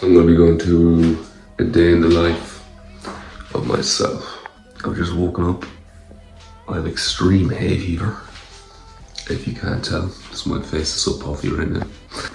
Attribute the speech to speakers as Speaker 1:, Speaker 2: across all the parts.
Speaker 1: I'm going to be going to a day in the life of myself. I've just woken up. I have extreme hay fever. If you can't tell, because my face is so puffy right now.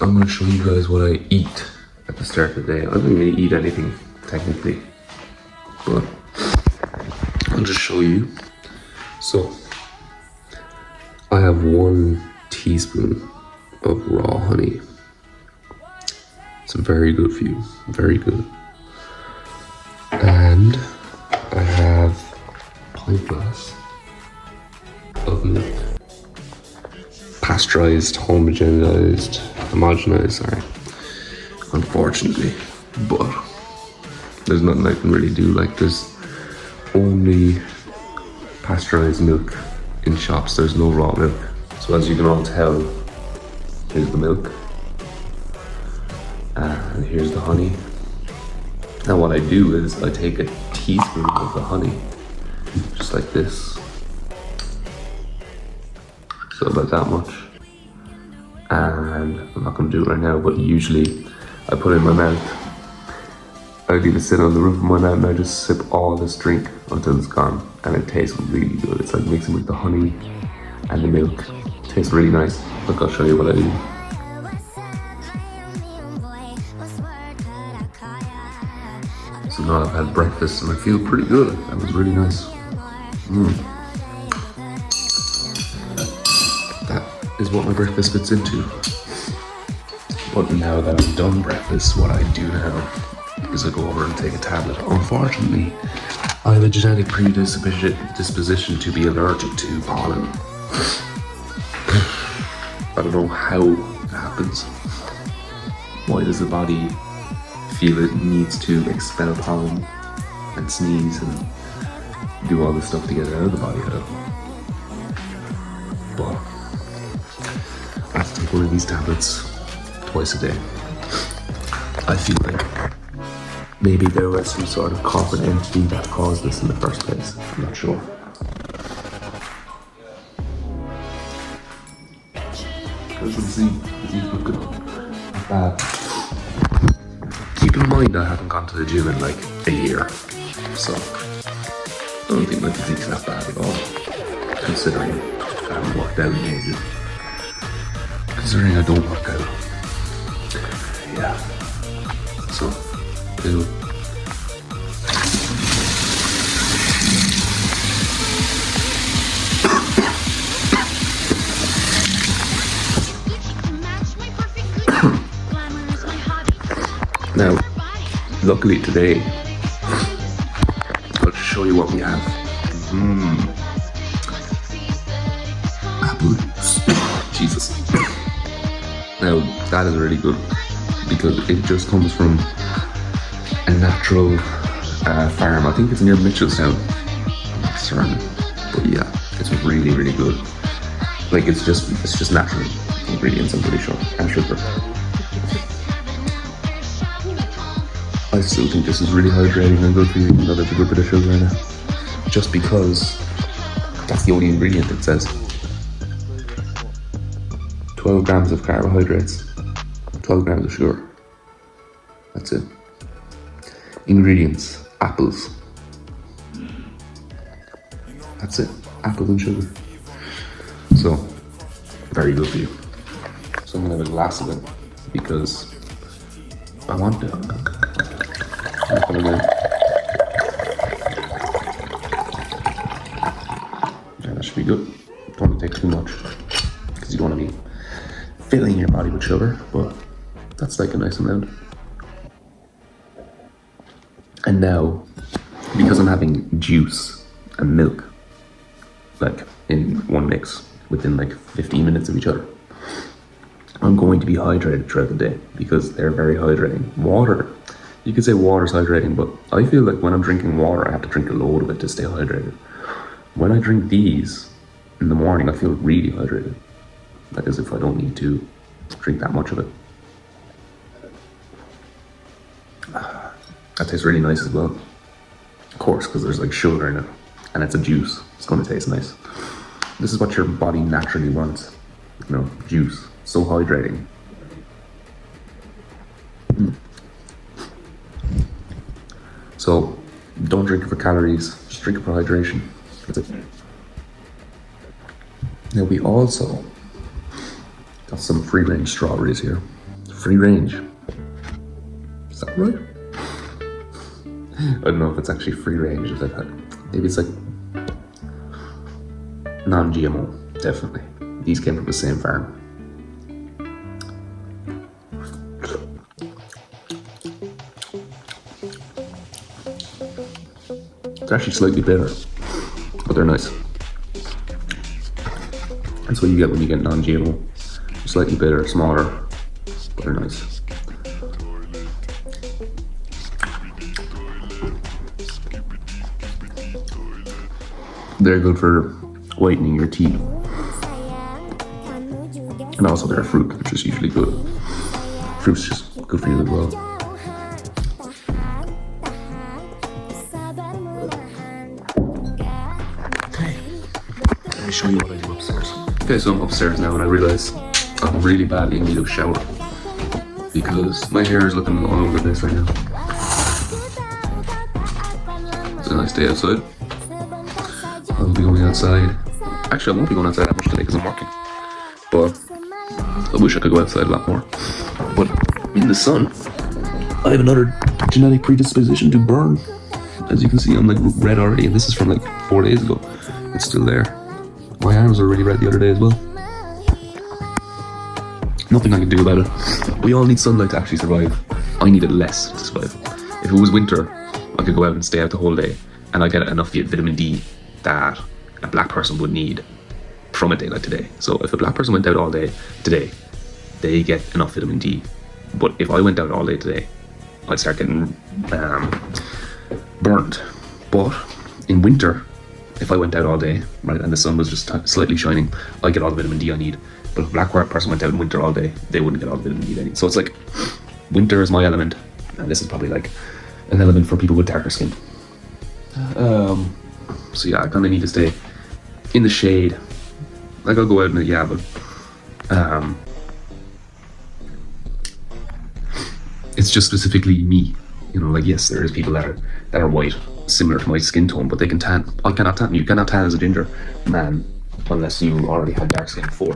Speaker 1: I'm going to show you guys what I eat at the start of the day. I don't really eat anything, technically, but I'll just show you. So, I have 1 teaspoon of raw honey. It's very good for you, very good. And I have a pint glass of milk. Pasteurized, homogenized, sorry. Unfortunately, but there's nothing I can really do. Like, there's only pasteurized milk in shops. There's no raw milk. So as you can all tell, here's the milk. And here's the honey. Now what I do is I take a teaspoon of the honey, just like this. So about that much. And I'm not gonna do it right now, but usually I put it in my mouth. I leave it sit on the roof of my mouth and I just sip all this drink until it's gone. And it tastes really good. It's like mixing with the honey and the milk. It tastes really nice. Look, I'll show you what I do. So now I've had breakfast and I feel pretty good. That was really nice. That is what my breakfast fits into. But now that I'm done breakfast, what I do now is I go over and take a tablet. Unfortunately, I have a genetic predisposition to be allergic to pollen. I don't know how it happens. Why does the body feel it needs to expel pollen and sneeze and do all this stuff to get it out of the body? But I have to take one of these tablets twice a day. I feel like maybe there was some sort of corporate entity that caused this in the first place. I'm not sure. As you can see, he's looking not bad. Keep in mind I haven't gone to the gym in like a year, so I don't think my physique's that bad at all, considering I haven't worked out in ages. Considering I don't work out. Yeah. So, ew. Now, luckily today, I'll just show you what we have. Apples. Jesus. Now, that is really good because it just comes from a natural farm. I think it's near Mitchellstown. I'm not certain, but yeah, it's really, really good. Like, it's just natural ingredients, I'm pretty sure, and sugar. I still think this is really hydrating and good for you, even though there's a good bit of sugar in it. Just because that's the only ingredient it says. 12 grams of carbohydrates, 12 grams of sugar. That's it. Ingredients, apples. That's it, apples and sugar. So, very good for you. So I'm gonna have a glass of it because I want to. Yeah, that should be good. Don't want to take too much because you don't want to be filling your body with sugar, but that's like a nice amount. And now, because I'm having juice and milk like in one mix within like 15 minutes of each other, I'm going to be hydrated throughout the day because they're very hydrating. Water, you could say water's hydrating, but I feel like when I'm drinking water, I have to drink a load of it to stay hydrated. When I drink these in the morning, I feel really hydrated. Like as if I don't need to drink that much of it. That tastes really nice as well. Of course, because there's like sugar in it and it's a juice. It's going to taste nice. This is what your body naturally wants. You know, juice. So hydrating. So don't drink it for calories, just drink it for hydration. That's it. Now we also got some free range strawberries here. Free range. Is that right? I don't know if it's actually free range. If I've had, maybe it's like non-GMO. Definitely. These came from the same farm. They're actually slightly bitter, but they're nice. That's what you get when you get non-GMO. Slightly bitter, smaller, but they're nice. They're good for whitening your teeth. And also they're a fruit, which is usually good. Fruit's just good for you as well. Let me show you what I do upstairs. Okay, so I'm upstairs now and I realize I'm really badly in need of a shower because my hair is looking all over the place right now. It's a nice day outside. I'll be going outside. Actually, I won't be going outside that much today because I'm working. But I wish I could go outside a lot more. But in the sun, I have another genetic predisposition to burn. As you can see, I'm like red already, and this is from like 4 days ago. It's still there. My arms were really red the other day as well. Nothing I can do about it. We all need sunlight to actually survive. I needed less to survive. If it was winter, I could go out and stay out the whole day, and I get enough vitamin D that a black person would need from a day like today. So if a black person went out all day today, they get enough vitamin D. But if I went out all day today, I'd start getting burned. But in winter, if I went out all day, right, and the sun was just slightly shining, I get all the vitamin D I need. But if a black person went out in winter all day, they wouldn't get all the vitamin D they need. So it's like, winter is my element, and this is probably like an element for people with darker skin. So yeah, I kind of need to stay in the shade. Like I'll go out in it, yeah, but it's just specifically me. You know, like yes, there is people that are white, similar to my skin tone, but they can tan. I cannot tan. You cannot tan as a ginger man unless you already had dark skin before.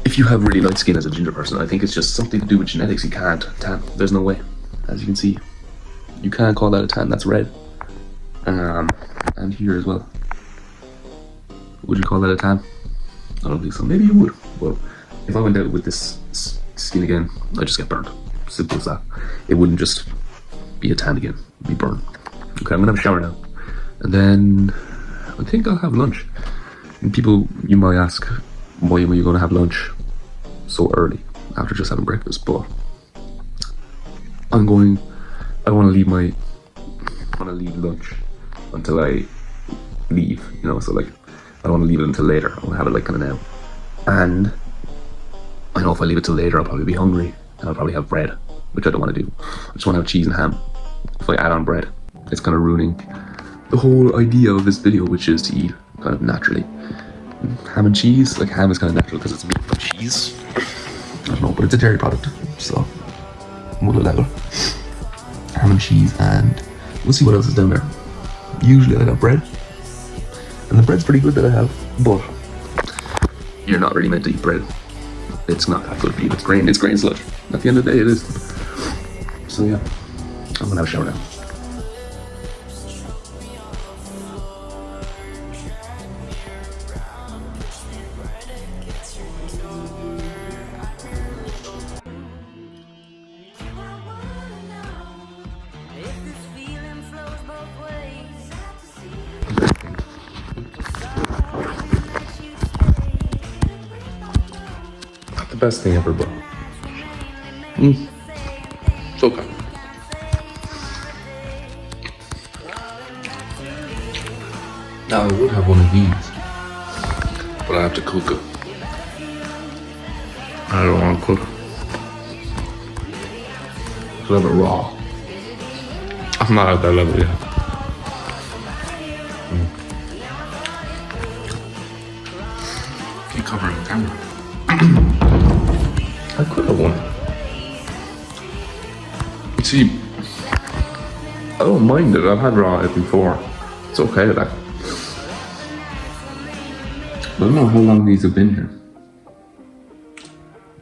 Speaker 1: If you have really light skin as a ginger person, I think it's just something to do with genetics. You can't tan. There's no way. As you can see, you can't call that a tan. That's red. And here as well. Would you call that a tan? I don't think so. Maybe you would. But if I went out with this skin again, I'd just get burned. Simple as that. It wouldn't just be a tan again. It'd be burned. Okay, I'm gonna have a shower now. And then I think I'll have lunch. And people, you might ask, why were you gonna have lunch so early after just having breakfast? But I wanna leave lunch until I leave, you know, so like I don't want to leave it until later. I want to have it like kind of now. And I know if I leave it till later, I'll probably be hungry and I'll probably have bread, which I don't want to do. I just want to have cheese and ham. If I add on bread, it's kind of ruining the whole idea of this video, which is to eat kind of naturally. Ham and cheese, like ham is kind of natural because it's meat, but cheese, I don't know, but it's a dairy product, so we'll allow it. Ham and cheese, and we'll see what else is down there. Usually I got bread, and the bread's pretty good that I have, but you're not really meant to eat bread. It's not that good for you. It's grain sludge. At the end of the day, it is. So yeah, I'm gonna have a shower now. The best thing ever, bro. It's okay. Now I would have one of these, but I have to cook it. I don't want to cook it. I have it raw. I'm not at that level yet. Keep covering the camera. I could have won. See, I don't mind it. I've had raw egg before. It's okay, like. I don't know how long these have been here.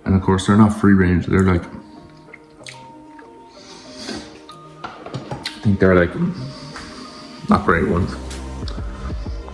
Speaker 1: And of course, they're not free range. They're like, I think they're like not great ones.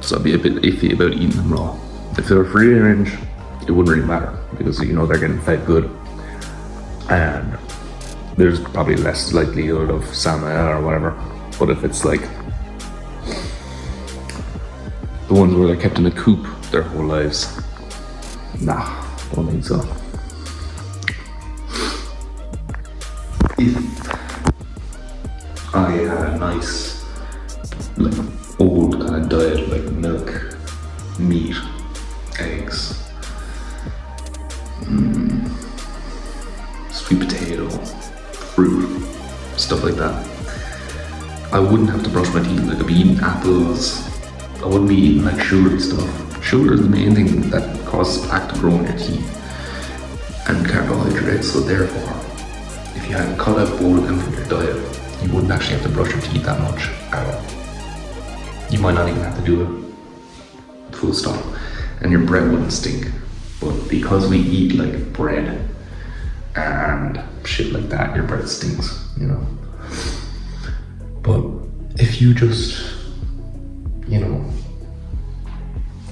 Speaker 1: So I'd be a bit iffy about eating them raw. If they were free range, it wouldn't really matter because you know they're getting fed good, and there's probably less likelihood of salmonella or whatever. But if it's like the ones where they're kept in a coop their whole lives, nah, don't think so. If I had a nice, like, old kind of diet, like milk, meat, eggs, sweet potato, fruit, stuff like that, I wouldn't have to brush my teeth. Like, I'd be eating apples. I wouldn't be eating like sugary stuff. Sugar is the main thing that causes plaque to grow in your teeth, and carbohydrates. So therefore, if you had cut out both of them from your diet, you wouldn't actually have to brush your teeth that much at all. You might not even have to do it full stop, and your bread wouldn't stink. But because we eat like bread and shit like that, your bread stinks, you know. But if you just, you know,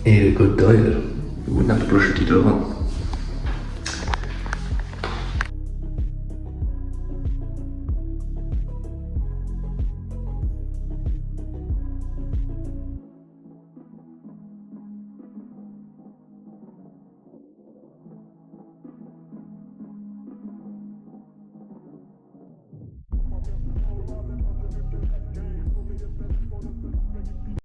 Speaker 1: ate a good diet, you wouldn't have to brush your teeth at all.